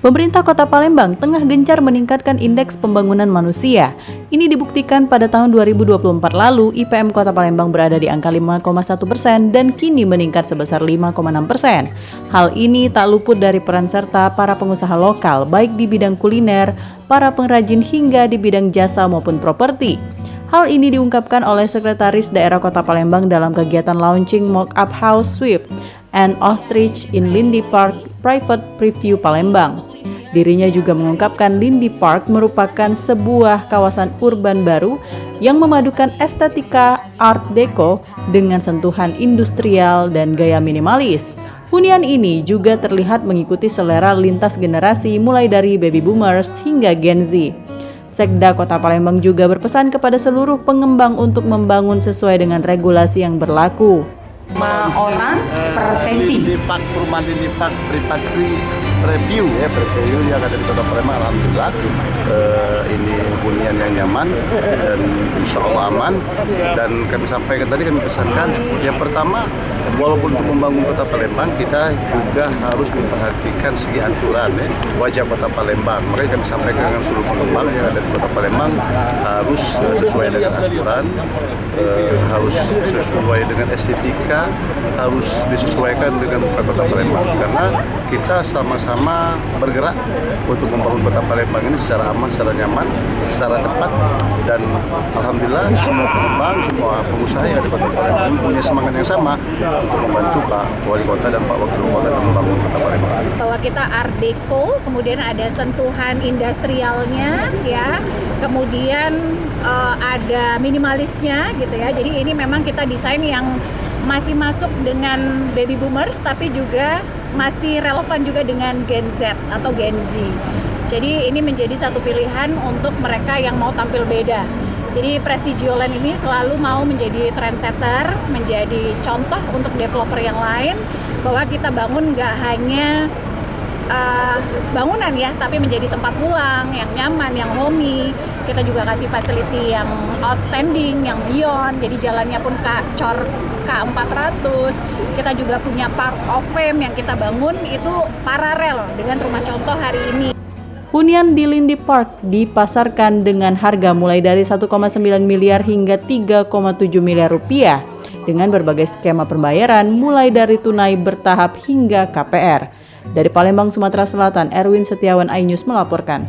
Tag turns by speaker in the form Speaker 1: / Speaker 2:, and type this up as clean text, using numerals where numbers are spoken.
Speaker 1: Pemerintah Kota Palembang tengah gencar meningkatkan indeks pembangunan manusia. Ini dibuktikan pada tahun 2024 lalu, IPM Kota Palembang berada di angka 5,1% dan kini meningkat sebesar 5,6%. Hal ini tak luput dari peran serta para pengusaha lokal, baik di bidang kuliner, para pengrajin hingga di bidang jasa maupun properti. Hal ini diungkapkan oleh Sekretaris Daerah Kota Palembang dalam kegiatan launching mock-up house Swift and Ostrich in Lindy Park Private Preview Palembang. Dirinya juga mengungkapkan Lindy Park merupakan sebuah kawasan urban baru yang memadukan estetika Art Deco dengan sentuhan industrial dan gaya minimalis. Hunian ini juga terlihat mengikuti selera lintas generasi mulai dari baby boomers hingga Gen Z. Sekda Kota Palembang juga berpesan kepada seluruh pengembang untuk membangun sesuai dengan regulasi yang berlaku.
Speaker 2: 5 orang per sesi.
Speaker 3: Di Park Perumahan Lindy Park Preview yang ada di Kota Palembang, alhamdulillah ini hunian yang nyaman dan insya Allah aman. Dan kami sampaikan tadi, kami pesankan yang pertama, walaupun untuk membangun Kota Palembang kita juga harus memperhatikan segi aturan wajah Kota Palembang. Makanya kami sampaikan dengan seluruh pengembang yang ada di Kota Palembang harus sesuai dengan aturan, harus sesuai dengan estetika, harus disesuaikan dengan Kota Palembang, karena kita sama-sama bergerak untuk membangun Kota Palembang ini secara aman, secara nyaman, secara tepat. Dan alhamdulillah semua pengembang, semua pengusaha yang ada di Kota Palembang punya semangat yang sama untuk membantu Pak Wali Kota dan Pak Wakil Kota dalam membangun Kota Palembang.
Speaker 2: Bahwa kita Art Deco, kemudian ada sentuhan industrialnya, ya, kemudian ada minimalisnya, gitu ya. Jadi ini memang kita desain yang masih masuk dengan baby boomers, tapi juga masih relevan juga dengan Gen Z atau Gen Z. Jadi ini menjadi satu pilihan untuk mereka yang mau tampil beda. Jadi Prestigioland ini selalu mau menjadi trendsetter, menjadi contoh untuk developer yang lain, bahwa kita bangun nggak hanya bangunan ya, tapi menjadi tempat pulang yang nyaman, yang homey. Kita juga kasih facility yang outstanding, yang beyond. Jadi jalannya pun Cor K400. Kita juga punya Park of Fame yang kita bangun itu paralel dengan rumah contoh hari ini.
Speaker 1: Hunian di Lindy Park dipasarkan dengan harga mulai dari 1,9 miliar hingga 3,7 miliar rupiah dengan berbagai skema pembayaran mulai dari tunai bertahap hingga KPR. Dari Palembang, Sumatera Selatan, Erwin Setiawan, iNews melaporkan.